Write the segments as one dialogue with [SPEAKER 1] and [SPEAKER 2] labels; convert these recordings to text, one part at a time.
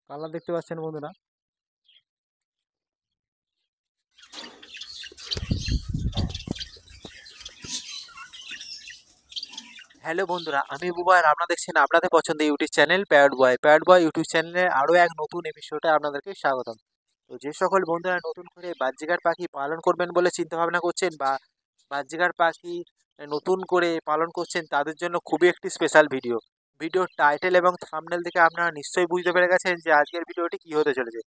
[SPEAKER 1] Colour দেখতে পাচ্ছেন বন্ধুরা। হ্যালো বন্ধুরা, আমি বুবা আর আপনারা দেখছেন আপনাদের পছন্দের ইউটিউব চ্যানেল প্যারট বয় ইউটিউব চ্যানেলে আরও এক নতুন এপিসোডে আপনাদেরকে স্বাগতম। তো যে সকল বন্ধুরা নতুন করে বাজরিগার পাখি পালন করবেন বলে চিন্তা ভাবনা করছেন বা বাজরিগার পাখি নতুন করে পালন করছেন, তাদের জন্য খুবই একটি স্পেশাল ভিডিওর টাইটেল এবং থাম্বনেল থেকে আপনারা নিশ্চয়ই বুঝতে পেরে গেছেন যে আজকের ভিডিওটি কী হতে চলেছে।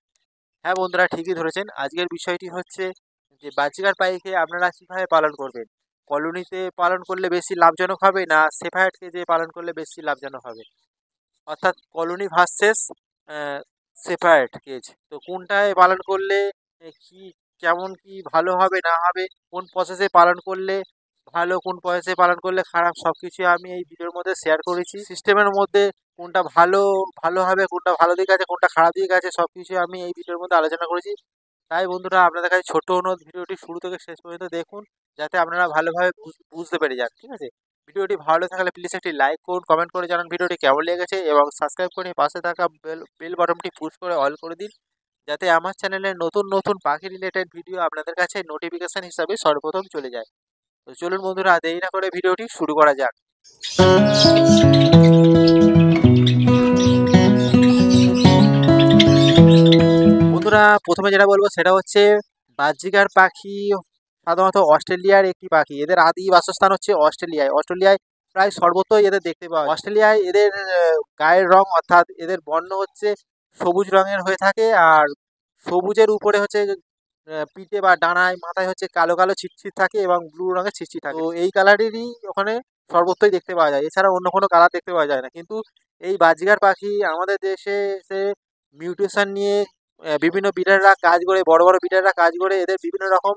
[SPEAKER 1] হ্যাঁ বন্ধুরা, ঠিকই ধরেছেন। আজকের বিষয়টি হচ্ছে যে বাজরিগার পাখিকে আপনারা কীভাবে পালন করবেন। কলোনিতে পালন করলে বেশি লাভজনক হবে না সেফায়ার্ড কেজে পালন করলে বেশি লাভজনক হবে, অর্থাৎ কলোনি ভার্সেস সেপারেট কেজ। তো কোনটায় পালন করলে কি কেমন কি ভালো হবে না হবে, কোন প্রসেসে পালন করলে ভালো, কোন প্রসেসে পালন করলে খারাপ, সব কিছু আমি এই ভিডিওর মধ্যে শেয়ার করেছি। সিস্টেমের মধ্যে কোনটা ভালো হবে, কোনটা ভালো দিক আছে, কোনটা খারাপ দিক আছে, সব কিছু আমি এই ভিডিওর মধ্যে আলোচনা করেছি। তাই বন্ধুরা, আপনাদের কাছে ছোট্ট অনুরোধ, ভিডিওটি শুরু থেকে শেষ পর্যন্ত দেখুন যাতে আপনারা ভালোভাবে বুঝতে পেরে যান। ঠিক আছে, ভিডিওটি ভালো থাকলে প্লিজ একটি লাইক করুন, কমেন্ট করে জানান ভিডিওটি কেমন লেগেছে এবং সাবস্ক্রাইব করে পাশে থাকা বেল বাটনটি পুশ করে অল করে দিন যাতে আমার চ্যানেলে নতুন নতুন পাখি রিলেটেড ভিডিও আপনাদের কাছে নোটিফিকেশন হিসাবে সর্বপ্রথম চলে যায়। তো চলুন বন্ধুরা, দেরি না করে ভিডিওটি শুরু করা যাক। বন্ধুরা, প্রথমে যেটা বলবো সেটা হচ্ছে বাজরিগার পাখি সাধারণত অস্ট্রেলিয়ার একটি পাখি। এদের আদি বাসস্থান হচ্ছে অস্ট্রেলিয়ায় প্রায় সর্বত্রই এদের দেখতে পাওয়া যায়। অস্ট্রেলিয়ায় এদের গায়ের রং অর্থাৎ এদের বর্ণ হচ্ছে সবুজ রঙের হয়ে থাকে, আর সবুজের উপরে হচ্ছে পিঠে বা ডানায় মাথায় হচ্ছে কালো কালো ছিটছিট থাকে এবং ব্লু রঙের ছিটছিট থাকে। তো এই কালারেরই ওখানে সর্বত্রই দেখতে পাওয়া যায়, এছাড়া অন্য কোনো কালার দেখতে পাওয়া যায় না। কিন্তু এই বাজরিগার পাখি আমাদের দেশে এসে মিউটেশন নিয়ে বিভিন্ন ব্রিডাররা কাজ করে, বড় বড় ব্রিডাররা কাজ করে এদের বিভিন্ন রকম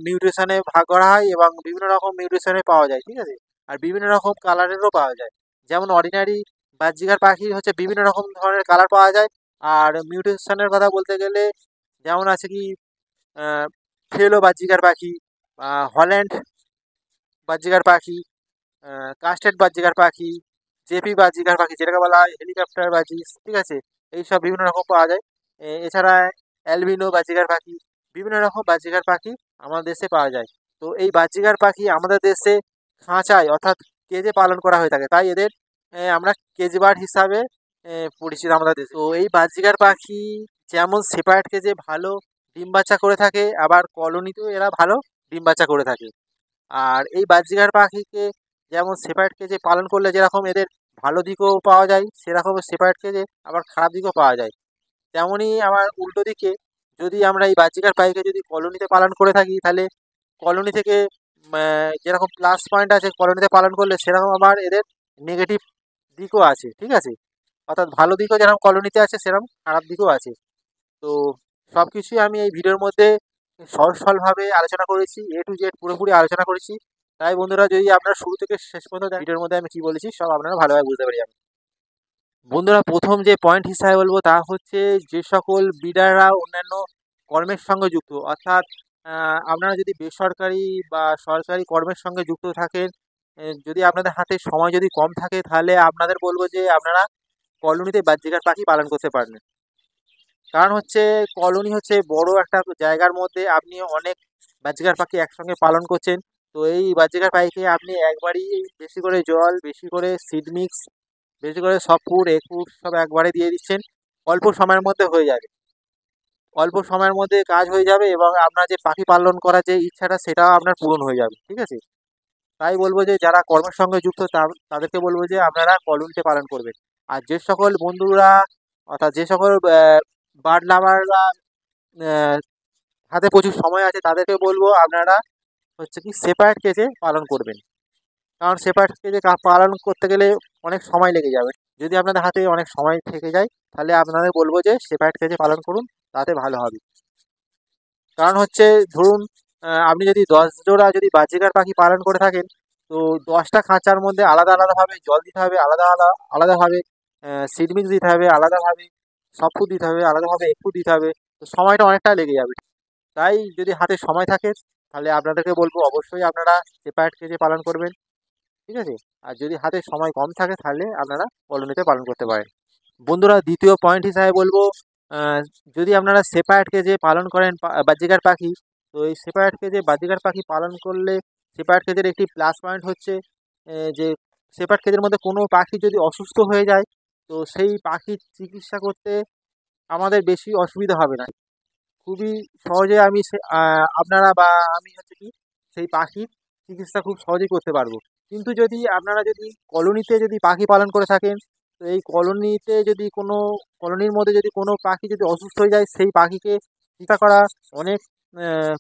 [SPEAKER 1] মিউটেশনে ভাগ করা হয় এবং বিভিন্ন রকম মিউটেশনে পাওয়া যায়। ঠিক আছে, আর বিভিন্ন রকম কালারেরও পাওয়া যায়। যেমন অর্ডিনারি বাজরিগার পাখি হচ্ছে বিভিন্ন রকম ধরনের কালার পাওয়া যায়, আর মিউটেশনের কথা বলতে গেলে যেমন আছে কি ফেলো বাজরিগার পাখি, হল্যান্ড বাজরিগার পাখি, কাস্টেড বাজরিগার পাখি, জেপি বাজরিগার পাখি যেটাকে বলা হয় হেলিকপ্টার বাজি। ঠিক আছে, এইসব বিভিন্ন রকম পাওয়া যায়। এছাড়া অ্যালবিনো বাজরিগার পাখি, বিভিন্ন রকম বাজরিগার পাখি আমাদের দেশে পাওয়া যায়। তো এই বাজরিগার পাখি আমাদের দেশে খাঁচায় অর্থাৎ কেজে পালন করা হয়ে থাকে, তাই এদের আমরা কেজ বার্ড হিসাবে পরিচিত আমাদের দেশে। তো এই বাজরিগার পাখি যেমন সেপারেট কেজে ভালো ডিম বাচ্চা করে থাকে, আবার কলোনিতেও এরা ভালো ডিম বাচ্চা করে থাকে। আর এই বাজরিগার পাখিকে যেমন সেপারেট কেজে পালন করলে যেরকম এদের ভালো দিকও পাওয়া যায়, সেরকম সেপারেট কেজে আবার খারাপ দিকও পাওয়া যায়। তেমনই আবার উল্টো দিকে যদি আমরা এই বাজরিগার পাখিকে যদি কলোনিতে পালন করে থাকি, তাহলে কলোনি থেকে যেরকম প্লাস পয়েন্ট আছে কলোনিতে পালন করলে, সেরকম আবার এদের নেগেটিভ দিকও আছে। ঠিক আছে, অর্থাৎ ভালো দিকও যেরকম কলোনিতে আছে, সেরকম খারাপ দিকও আছে। তো সব কিছুই আমি এই ভিডিওর মধ্যে সহজ সরলভাবে আলোচনা করেছি, এ টু জেড পুরোপুরি আলোচনা করেছি। তাই বন্ধুরা, যদি আপনারা শুরু থেকে শেষ পর্যন্ত ভিডিওর মধ্যে আমি কি বলেছি সব আপনারা ভালোভাবে বুঝতে পারি। বন্ধুরা, প্রথম যে পয়েন্ট হিসাবে বলবো তা হচ্ছে যে সকল বিডাররা অন্যান্য কর্মের সঙ্গে যুক্ত, অর্থাৎ আপনারা যদি বেসরকারি বা সরকারি কর্মের সঙ্গে যুক্ত থাকেন, যদি আপনাদের হাতে সময় যদি কম থাকে, তাহলে আপনাদের বলবো যে আপনারা কলোনিতে বাজরিগার পাখি পালন করতে পারেন। কারণ হচ্ছে কলোনি হচ্ছে বড় একটা জায়গার মধ্যে আপনি অনেক বাজরিগার পাখি একসঙ্গে পালন করছেন। তো এই বাজরিগার পাখিকে আপনি একবারই বেশি করে জল, বেশি করে সিড মিক্স, বেশি করে সব ফুড এগ ফুড সব একবারে দিয়ে দিচ্ছেন, অল্প সময়ের মধ্যে হয়ে যাবে। অল্প সময়ের মধ্যে কাজ হয়ে যাবে এবং আপনার যে পাখি পালন করার যে ইচ্ছাটা সেটাও আপনার পূরণ হয়ে যাবে। ঠিক আছে, তাই বলবো যে যারা কর্মের সঙ্গে যুক্ত তাদেরকে বলবো যে আপনারা কলোনিতে পালন করবেন। আর যে সকল বন্ধুরা অর্থাৎ যে সকল বার্ড লাভাররা হাতে প্রচুর সময় আছে, তাদেরকে বলবো আপনারা হচ্ছে কি সেপারেট কেজে পালন করবেন। কারণ সেপারেট কেজে পালন করতে গেলে অনেক সময় লেগে যাবে। যদি আপনাদের হাতে অনেক সময় থেকে যায়, তাহলে আপনাদের বলবো যে সেপারেট কেজে পালন করুন, তাতে ভালো হবে। কারণ হচ্ছে ধরুন আপনি যদি 10 জোড়া যদি বাজরিগার পাখি পালন করে থাকেন, তো 10টা খাঁচার মধ্যে আলাদা আলাদাভাবে জল দিতে হবে, আলাদাভাবে সিড মিক্স দিতে হবে, আলাদাভাবে সব ফুড দিতে হবে, আলাদাভাবে একটু দিতে হবে। তো সময়টা অনেকটা লেগে যাবে। তাই যদি হাতে সময় থাকে, তাহলে আপনাদেরকে বলবো অবশ্যই আপনারা সেপারেট কেজে পালন করবেন। ঠিক আছে, আর যদি হাতে সময় কম থাকে, তাহলে আপনারা কলোনিতে পালন করতে পারেন। বন্ধুরা দ্বিতীয় পয়েন্ট হিসাবে বলবো, আহ, যদি আপনারা সেপারেট কেজে পালন করেন বাজিকার পাখি, তো এই সেপারেট কেজে বাজিকার পাখি পালন করলে সেপারেট কেজের একটি প্লাস পয়েন্ট হচ্ছে যে সেপারেট কেজের মধ্যে কোনো পাখি যদি অসুস্থ হয়ে যায়, তো সেই পাখির চিকিৎসা করতে আমাদের বেশি অসুবিধা হবে না। খুবই সহজে আমি আপনারা বা আমি হচ্ছে কি সেই পাখির চিকিৎসা খুব সহজেই করতে পারবো। কিন্তু যদি আপনারা যদি কলোনিতে যদি পাখি পালন করে থাকেন, তো এই কলোনিতে যদি কোনো কলোনির মধ্যে যদি কোনো পাখি যদি অসুস্থ হয়ে যায়, সেই পাখিকে চিকিৎসা করা অনেক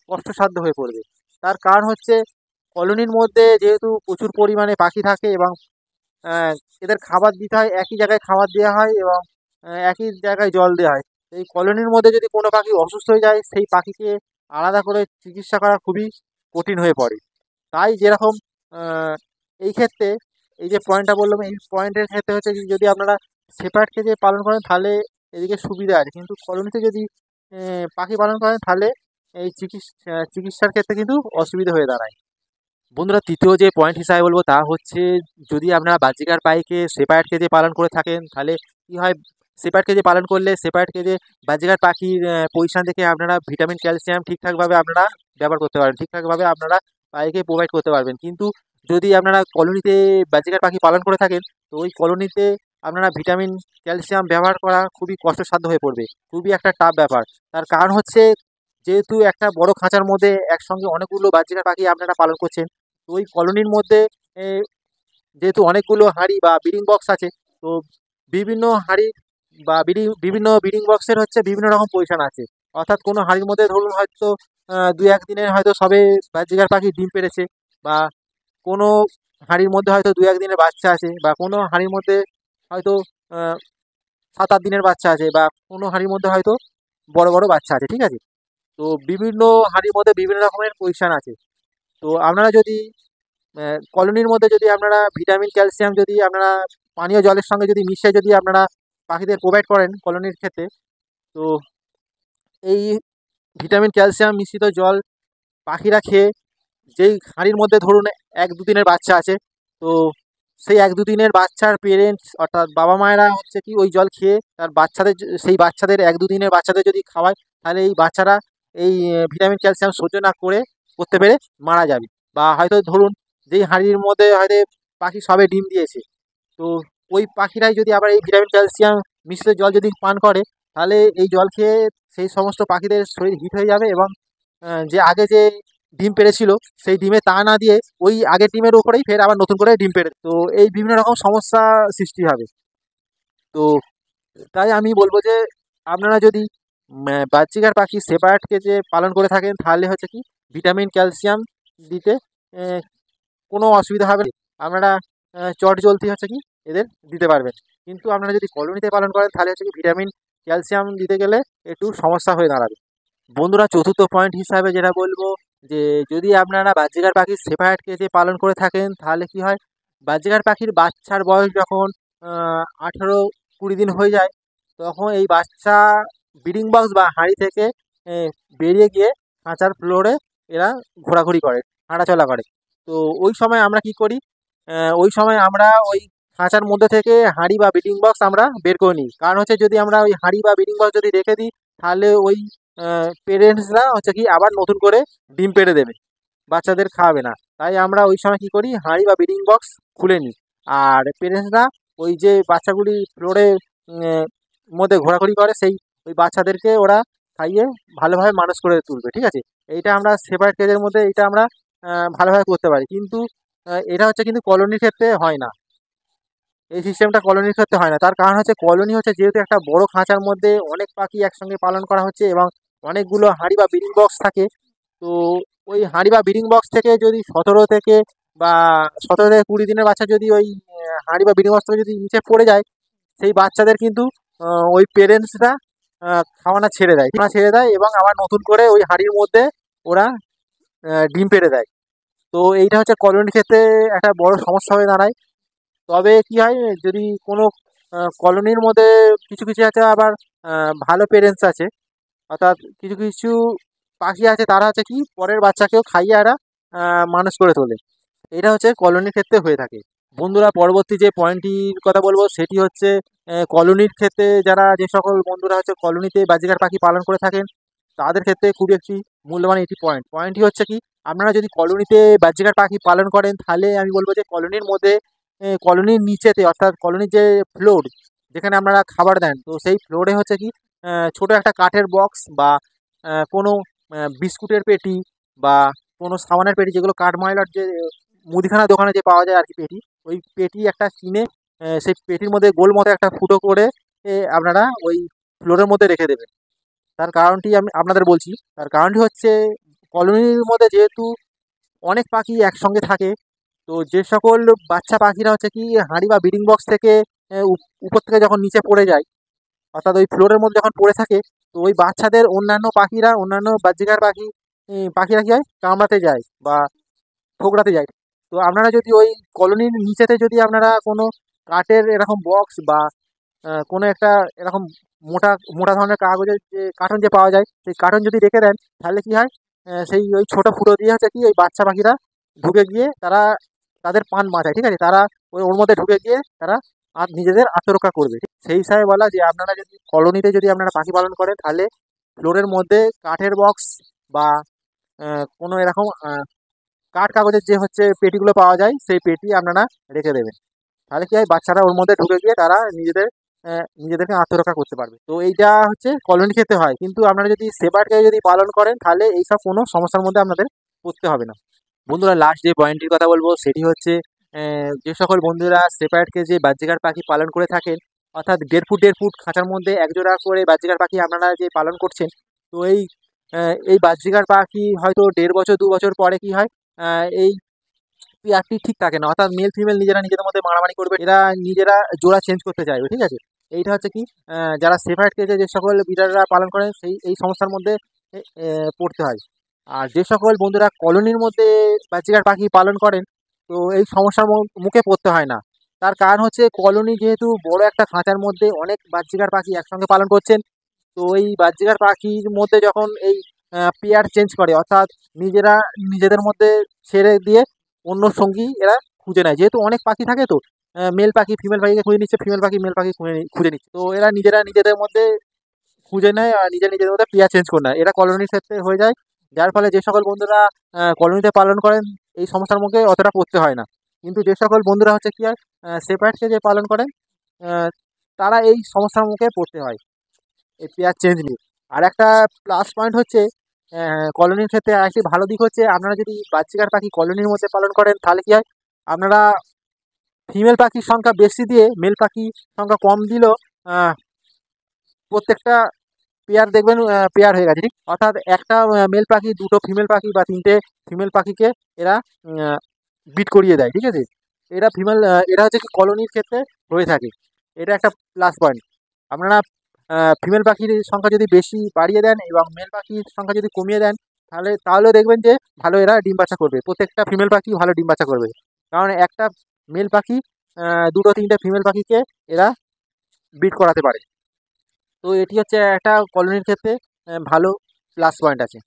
[SPEAKER 1] কষ্টসাধ্য হয়ে পড়বে। তার কারণ হচ্ছে কলোনির মধ্যে যেহেতু প্রচুর পরিমাণে পাখি থাকে এবং আহ, এদের খাবার দিতে হয়, একই জায়গায় খাবার দেওয়া হয় এবং একই জায়গায় জল দেওয়া হয়। এই কলোনির মধ্যে যদি কোনো পাখি অসুস্থ হয়ে যায়, সেই পাখিকে আলাদা করে চিকিৎসা করা খুবই কঠিন হয়ে পড়ে। তাই যেরকম আহ, এই ক্ষেত্রে এই যে পয়েন্টটা বললাম, এই পয়েন্টের ক্ষেত্রে হচ্ছে কি, যদি আপনারা সেপারেটকে যে পালন করেন তাহলে এদিকে সুবিধা আছে, কিন্তু কলোনিতে যদি পাখি পালন করেন তাহলে এই চিকিৎসার ক্ষেত্রে কিন্তু অসুবিধা হয়ে দাঁড়ায়। বন্ধুরা তৃতীয় যে পয়েন্ট হিসাবে বলবো তা হচ্ছে, যদি আপনারা বাজিকার পাইকে সেপারেট কেজে পালন করে থাকেন তাহলে কি হয়, সেপারেট কেজে পালন করলে সেপারেট কেজে বাজিকার পাখির পজিশন থেকে আপনারা ভিটামিন ক্যালসিয়াম ঠিকঠাকভাবে আপনারা ব্যবহার করতে পারবেন, ঠিকঠাকভাবে আপনারা পাইকে প্রোভাইড করতে পারবেন। কিন্তু যদি আপনারা কলোনিতে বাজিকার পাখি পালন করে থাকেন, তো ওই কলোনিতে আপনারা ভিটামিন ক্যালসিয়াম ব্যবহার করা খুবই কষ্টসাধ্য হয়ে পড়বে, খুবই একটা টাফ ব্যাপার। তার কারণ হচ্ছে যেহেতু একটা বড় খাঁচার মধ্যে একসঙ্গে অনেকগুলো বাজিকার পাখি আপনারা পালন করছেন, তো ওই কলোনির মধ্যে এ, যেহেতু অনেকগুলো হাঁড়ি বা ব্রিডিং বক্স আছে, তো বিভিন্ন হাঁড়ি বা বিভিন্ন ব্রিডিং বক্সের হচ্ছে বিভিন্ন রকম পজিশন আছে। অর্থাৎ কোনো হাঁড়ির মধ্যে ধরুন হয়তো দু একদিনের হয়তো সবে বাজিকার পাখি ডিম পেড়েছে, বা কোনো হাঁড়ির মধ্যে হয়তো দু একদিনের বাচ্চা আছে, বা কোনো হাঁড়ির মধ্যে হয়তো আহ, 7-8 দিনের বাচ্চা আছে, বা কোনো হাঁড়ির মধ্যে হয়তো বড় বড় বাচ্চা আছে, ঠিক আছে। তো বিভিন্ন হাঁড়ির মধ্যে বিভিন্ন রকমের পজিশন আছে। তো আপনারা যদি কলোনির মধ্যে যদি আপনারা ভিটামিন ক্যালসিয়াম যদি আপনারা পানীয় জলের সঙ্গে যদি মিশিয়ে যদি আপনারা পাখিদের প্রোভাইড করেন কলোনির ক্ষেত্রে, তো এই ভিটামিন ক্যালসিয়াম মিশ্রিত জল পাখিরা খেয়ে, যেই হাঁড়ির মধ্যে ধরুন 1-2 দিনের বাচ্চা আছে, তো সেই 1-2 দিনের বাচ্চার পেরেন্টস অর্থাৎ বাবা মায়েরা হচ্ছে কি ওই জল খেয়ে তার বাচ্চাদের সেই বাচ্চাদের 1-2 দিনের বাচ্চাদের যদি খাওয়ায়, তাহলে এই বাচ্চারা এই ভিটামিন ক্যালসিয়াম সহ্য না করতে পেরে মারা যাবে। বা হয়তো ধরুন যেই হাঁড়ির মধ্যে হয়তো পাখি সবে ডিম দিয়েছে, তো ওই পাখিরাই যদি আবার এই ভিটামিন ক্যালসিয়াম মিশ্রিত জল যদি পান করে, তাহলে এই জল খেয়ে সেই সমস্ত পাখিদের শরীর হিট হয়ে যাবে এবং যে আগে যে ডিম পেড়েছিল সেই ডিমে তা না দিয়ে ওই আগের ডিমের উপরেই ফের আবার নতুন করে ডিম পেড়ে, তো এই বিভিন্ন রকম সমস্যা সৃষ্টি হবে। তো তাই আমি বলবো যে আপনারা যদি বাচ্চিকার পাখি সেপারেটকে যে পালন করে থাকেন, তাহলে হচ্ছে কি ভিটামিন ক্যালসিয়াম দিতে আহ, কোনো অসুবিধা হবে না। আপনারা চট জলদি হচ্ছে কি এদের দিতে পারবেন। কিন্তু আপনারা যদি কলোনিতে পালন করেন তাহলে হচ্ছে কি ভিটামিন ক্যালসিয়াম দিতে গেলে একটু সমস্যা হয়ে দাঁড়াবে। বন্ধুরা চতুর্থ পয়েন্ট হিসাবে যেটা বলবো, যে যদি আপনারা বাজরিগার পাখির সেপারেট কেজে পালন করে থাকেন তাহলে কি হয়, বাজরিগার পাখির বাচ্চার বয়স যখন 18-20 দিন হয়ে যায়, তখন এই বাচ্চা ব্রিডিং বক্স বা হাঁড়ি থেকে বেরিয়ে গিয়ে খাঁচার ফ্লোরে এরা ঘোরাঘুরি করে, হাঁটাচলা করে। তো ওই সময় আমরা কি করি, ওই সময় আমরা ওই খাঁচার মধ্যে থেকে হাঁড়ি বা ব্রিডিং বক্স আমরা বের করে নিই। কারণ হচ্ছে যদি আমরা ওই হাঁড়ি বা ব্রিডিং বক্স যদি রেখে দিই, তাহলে ওই পেরেন্টসরা হচ্ছে কি আবার নতুন করে ডিম পেড়ে দেবে, বাচ্চাদের খাওয়াবে না। তাই আমরা ওই সময় কি করি, হাঁড়ি বা ব্রিডিং বক্স খুলে নিই। আর পেরেন্টসরা ওই যে বাচ্চাগুলি ফ্লোরে মধ্যে ঘোরাঘুরি করে, সেই ওই বাচ্চাদেরকে ওরা খাইয়ে ভালোভাবে মানুষ করে তুলবে, ঠিক আছে। এইটা আমরা সেপারেট কেজের মধ্যে এটা আমরা ভালোভাবে করতে পারি, কিন্তু এটা হচ্ছে কিন্তু কলোনির ক্ষেত্রে হয় না। এই সিস্টেমটা কলোনির ক্ষেত্রে হয় না। তার কারণ হচ্ছে কলোনি হচ্ছে যেহেতু একটা বড় খাঁচার মধ্যে অনেক পাখি একসঙ্গে পালন করা হচ্ছে এবং অনেকগুলো হাঁড়ি বা ব্রিডিং বক্স থাকে। তো ওই হাঁড়ি বা ব্রিডিং বক্স থেকে যদি 17 থেকে 20 দিনের বাচ্চা যদি ওই হাঁড়ি বা ব্রিডিং বক্স থেকে যদি নিচে পড়ে যায়, সেই বাচ্চাদের কিন্তু ওই পেরেন্টসরা খাওয়ানো ছেড়ে দেয় এবং আবার নতুন করে ওই হাঁড়ির মধ্যে ওরা ডিম পেড়ে দেয়। তো এইটা হচ্ছে কলোনির ক্ষেত্রে একটা বড় সমস্যা হয়ে দাঁড়ায়। তবে কি হয়, যদি কোনো কলোনির মধ্যে কিছু কিছু আছে আবার ভালো পেরেন্টস আছে, অর্থাৎ কিছু কিছু পাখি আছে তারা হচ্ছে কি পরের বাচ্চাকেও খাইয়ে এরা মানুষ করে তোলে। এটা হচ্ছে কলোনির ক্ষেত্রে হয়ে থাকে। বন্ধুরা পরবর্তী যে পয়েন্টটির কথা বলবো সেটি হচ্ছে কলোনির ক্ষেত্রে যারা যে সকল বন্ধুরা হচ্ছে কলোনিতে বাজিকার পাখি পালন করে থাকেন তাদের ক্ষেত্রে খুবই একটি মূল্যবান একটি পয়েন্টটি হচ্ছে কি আপনারা যদি কলোনিতে বাজিকার পাখি পালন করেন তাহলে আমি বলবো যে কলোনির মধ্যে কলোনির নিচেতে অর্থাৎ কলোনির যে ফ্লোর যেখানে আপনারা খাবার দেন তো সেই ফ্লোরে হচ্ছে কি ছোট একটা কাঠের বক্স বা কোনো বিস্কুটের পেটি বা কোনো সাবানের পেটি যেগুলো কাঠ ময়লার যে মুদিখানা দোকানে যে পাওয়া যায় আর কি পেটি ওই পেটি একটা কিনে সেই পেটির মধ্যে গোল মতো একটা ফুটো করে আপনারা ওই ফ্লোরের মধ্যে রেখে দেবেন। তার কারণটি আমি আপনাদের বলছি। তার কারণটি হচ্ছে কলোনির মধ্যে যেহেতু অনেক পাখি একসঙ্গে থাকে, তো যে সকল বাচ্চা পাখিরা হচ্ছে কি হাঁড়ি বা ব্রিডিং বক্স থেকে উপর থেকে যখন নিচে পড়ে যায়, অর্থাৎ ওই ফ্লোরের মধ্যে যখন পড়ে থাকে, তো ওই বাচ্চাদের অন্যান্য পাখিরা, অন্যান্য বাহ্যিকার পাখিরা কি হয়? কামড়াতে যায় বা ঠোকরাতে যায়। তো আপনারা যদি ওই কলোনির নিচেতে যদি আপনারা কোনো কাঠের এরকম বক্স বা কোনো একটা এরকম মোটা মোটা ধরনের কাগজের যে কার্টন যে পাওয়া যায় সেই কার্টন যদি রেখে দেন তাহলে কি হয় সেই ওই ছোটো ফুটো দিয়ে হচ্ছে কি ওই বাচ্চা পাখিরা ঢুকে গিয়ে তারা তাদের পান বাঁচায়, ঠিক আছে? তারা ওর মধ্যে ঢুকে গিয়ে তারা নিজেদের আত্মরক্ষা করবে। সেই হিসাবে বলা যে আপনারা যদি কলোনিতে যদি আপনারা পাখি পালন করেন তাহলে ফ্লোরের মধ্যে কাঠের বক্স বা কোনো এরকম কাঠ কাগজের যে হচ্ছে পেটিগুলো পাওয়া যায় সেই পেটি আপনারা রেখে দেবেন। তাহলে কি হয় বাচ্চারা ওর মধ্যে ঢুকে গিয়ে তারা নিজেদেরকে আত্মরক্ষা করতে পারবে। তো এইটা হচ্ছে কলোনি ক্ষেত্রে হয়, কিন্তু আপনারা যদি সেপারেটকে যদি পালন করেন তাহলে এইসব কোনো সমস্যার মধ্যে আপনাদের পড়তে হবে না। বন্ধুরা লাস্ট যে পয়েন্টটির কথা বলবো সেটি হচ্ছে যে সকল বন্ধুরা সেপারেটকে যে বাহ্যিকার পাখি পালন করে থাকেন, অর্থাৎ 1.5 ফুট খাঁচার মধ্যে একজোড়া করে বাহ্যিকার পাখি আপনারা যে পালন করছেন, তো এই বাহ্যিকার পাখি হয়তো 1.5 বছর 2 বছর পরে কি হয় এই পেয়ারটি ঠিক থাকে না, অর্থাৎ মেল ফিমেল নিজেরা নিজেদের মধ্যে মারামারি করবে, এরা নিজেরা জোড়া চেঞ্জ করতে চাইবে, ঠিক আছে? এইটা হচ্ছে কি যারা সেপারেট কেজে যে সকল বিড়ালরা পালন করেন এই সমস্যার মধ্যে পড়তে হয়। আর যে সকল বন্ধুরা কলোনির মধ্যে বাচ্চিকার পাখি পালন করেন তো এই সমস্যার মুখে পড়তে হয় না। তার কারণ হচ্ছে কলোনি যেহেতু বড় একটা খাঁচার মধ্যে অনেক বাচ্চিকার পাখি একসঙ্গে পালন করছেন, তো এই বাহ্যিকার পাখির মধ্যে যখন এই পেয়ার চেঞ্জ করে, অর্থাৎ নিজেরা নিজেদের মধ্যে ছেড়ে দিয়ে অন্য সঙ্গী এরা খুঁজে নেয়। যেহেতু অনেক পাখি থাকে তো মেল পাখি ফিমেল পাখিকে খুঁজে নিচ্ছে, ফিমেল পাখি মেল পাখি খুঁজে নিচ্ছে। তো এরা নিজেরা নিজেদের মধ্যে খুঁজে নেয় আর নিজেদের মধ্যে পেয়ার চেঞ্জ করে নেয়। এটা কলোনির ক্ষেত্রে হয়ে যায়। যার ফলে যে সকল বন্ধুরা কলোনিতে পালন করেন এই সমস্যার মুখে অতটা পড়তে হয় না। কিন্তু যে সকল বন্ধুরা হচ্ছে কি হয় সেপারেটকে যে পালন করেন তারা এই সমস্যার মুখে পড়তে হয়। এই পেয়ার চেঞ্জ নিয়ে। আর একটা প্লাস পয়েন্ট হচ্ছে কলোনির ক্ষেত্রে আরেকটি ভালো দিক হচ্ছে আপনারা যদি বাচ্চিকার পাখি কলোনির মধ্যে পালন করেন তাহলে কি হয় আপনারা ফিমেল পাখির সংখ্যা বেশি দিয়ে মেল পাখির সংখ্যা কম দিলেও আহ, প্রত্যেকটা পেয়ার দেখবেন পেয়ার হয়ে গেছে, ঠিক? অর্থাৎ একটা মেল পাখি দুটো ফিমেল পাখি বা তিনটে ফিমেল পাখিকে এরা বিট করিয়ে দেয়, ঠিক আছে? এরা হচ্ছে কি কলোনির ক্ষেত্রে হয়ে থাকে। এটা একটা প্লাস পয়েন্ট। আপনারা ফিমেল পাখির সংখ্যা যদি বেশি বাড়িয়ে দেন এবং মেল পাখির সংখ্যা যদি কমিয়ে দেন তাহলে দেখবেন যে ভালো এরা ডিম বাচ্চা করবে, প্রত্যেকটা ফিমেল পাখি ভালো ডিম বাচ্চা করবে। কারণ একটা মেল পাখি দুটো তিনটে ফিমেল পাখিকে এরা বিট করাতে পারে। তো এটি হচ্ছে একটা কলোনির ক্ষেত্রে ভালো প্লাস পয়েন্ট আছে।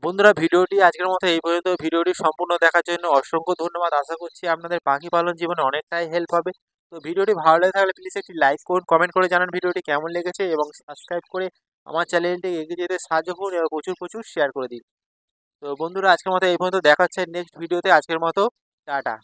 [SPEAKER 1] বন্ধুরা ভিডিওটি আজকের মতো এই পর্যন্ত। ভিডিওটি সম্পূর্ণ দেখার জন্য অসংখ্য ধন্যবাদ। আশা করছি আপনাদের পাখি পালন জীবনে অনেকটাই হেল্প হবে। তো ভিডিওটি ভালো লেগে থাকলে প্লিজ একটি লাইক করুন, কমেন্ট করে জানান ভিডিওটি কেমন লেগেছে এবং সাবস্ক্রাইব করে আমার চ্যানেলটি এগিয়ে যেতে সাহায্য করুন এবং প্রচুর প্রচুর শেয়ার করে দিন। তো বন্ধুরা আজকের মতো এই পর্যন্ত, দেখা হচ্ছে নেক্সট ভিডিওতে। আজকের মতো টাটা।